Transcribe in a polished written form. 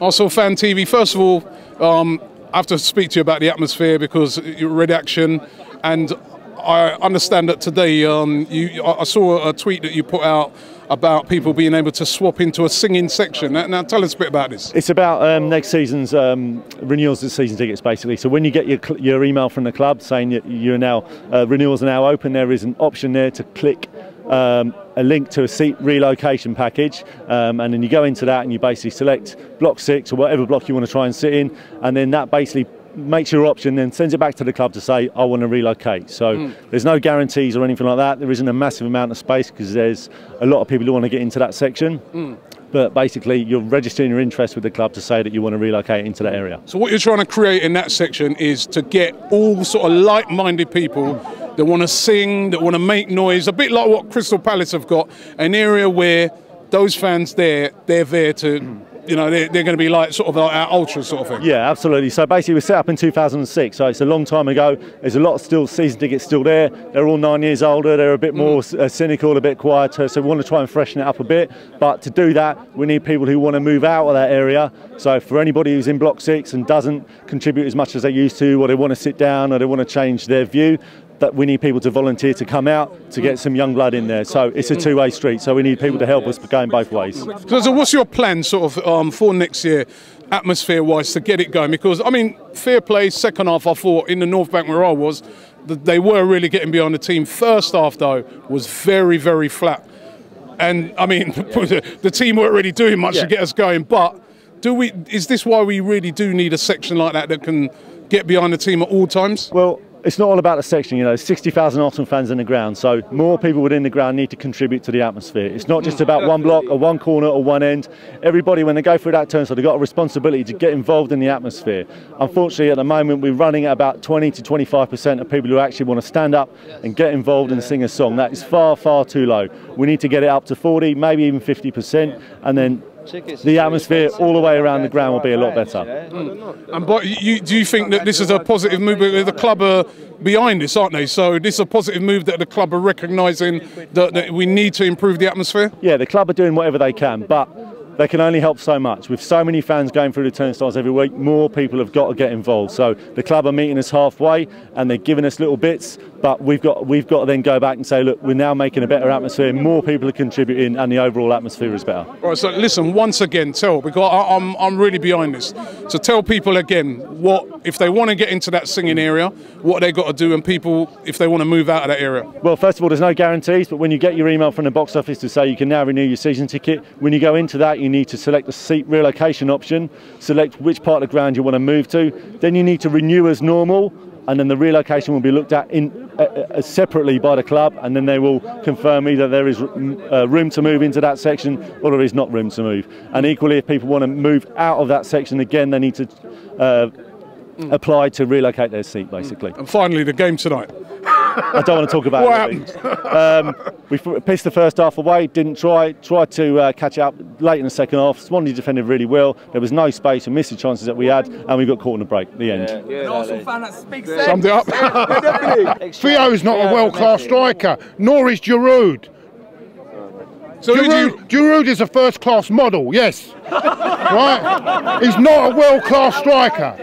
Arsenal Fan TV, first of all, I have to speak to you about the atmosphere because your redaction, and I understand that today I saw a tweet that you put out about people being able to swap into a singing section. Now tell us a bit about this. It's about next season's renewals of season tickets, basically. So when you get your email from the club saying you're now renewals are now open, there is an option there to click a link to a seat relocation package, and then you go into that and you basically select block 6 or whatever block you want to try and sit in, and then that basically makes your option, then sends it back to the club to say I want to relocate. So there's no guarantees or anything like that. There isn't a massive amount of space because there's a lot of people who want to get into that section. But basically you're registering your interest with the club to say that you want to relocate into that area. So what you're trying to create in that section is to get all sort of like-minded people that want to sing, that want to make noise, a bit like what Crystal Palace have got, an area where those fans they're there to, you know, they're going to be like sort of like our ultras sort of thing. Yeah, absolutely. So basically we set up in 2006, so it's a long time ago. There's a lot of season tickets still there. They're all 9 years older. They're a bit more cynical, a bit quieter, so we want to try and freshen it up a bit. But to do that, we need people who want to move out of that area. So for anybody who's in block 6 and doesn't contribute as much as they used to, or they want to sit down, or they want to change their view, that we need people to volunteer to come out to get some young blood in there. So it's a two-way street, so we need people to help us going both ways. So what's your plan sort of for next year, atmosphere-wise, to get it going? Because, I mean, fair play, second half, I thought, in the North Bank where I was, they were really getting behind the team. First half, though, was very, very flat. And, I mean, the team weren't really doing much to get us going. But is this why we really do need a section like that can get behind the team at all times? Well, it's not all about the section, you know, 60,000 Arsenal fans in the ground, so more people within the ground need to contribute to the atmosphere. It's not just about one block or one corner or one end. Everybody, when they go through that turnstile, they've got a responsibility to get involved in the atmosphere. Unfortunately, at the moment, we're running at about 20 to 25% of people who actually want to stand up and get involved and sing a song. That is far, far too low. We need to get it up to 40, maybe even 50%, and then the atmosphere all the way around the ground will be a lot better. And but do you think that this is a positive move? The club are behind this, aren't they? So this is a positive move that the club are recognising that we need to improve the atmosphere? Yeah, the club are doing whatever they can, but they can only help so much. With so many fans going through the turnstiles every week, more people have got to get involved. So the club are meeting us halfway and they're giving us little bits, but we've got to then go back and say, look, we're now making a better atmosphere, more people are contributing, and the overall atmosphere is better. All right, so listen, once again, because I'm really behind this. So tell people again, what if they want to get into that singing area, what they got to do, and people, if they want to move out of that area? Well, first of all, there's no guarantees, but when you get your email from the box office to say you can now renew your season ticket, when you go into that, you need to select the seat relocation option, select which part of the ground you want to move to, then you need to renew as normal, and then the relocation will be looked at separately by the club, and then they will confirm either there is room to move into that section or there is not room to move. And equally, if people want to move out of that section again, they need to apply to relocate their seat, basically. And finally, the game tonight. I don't want to talk about it. We pissed the first half away, didn't tried to catch up late in the second half. Swansea defended really well. There was no space, we missed the chances that we had, and we got caught in the break at the end. Summed it up. Theo's not a world-class striker, nor is Giroud. So Giroud is a first-class model, yes. Right? He's not a world-class striker.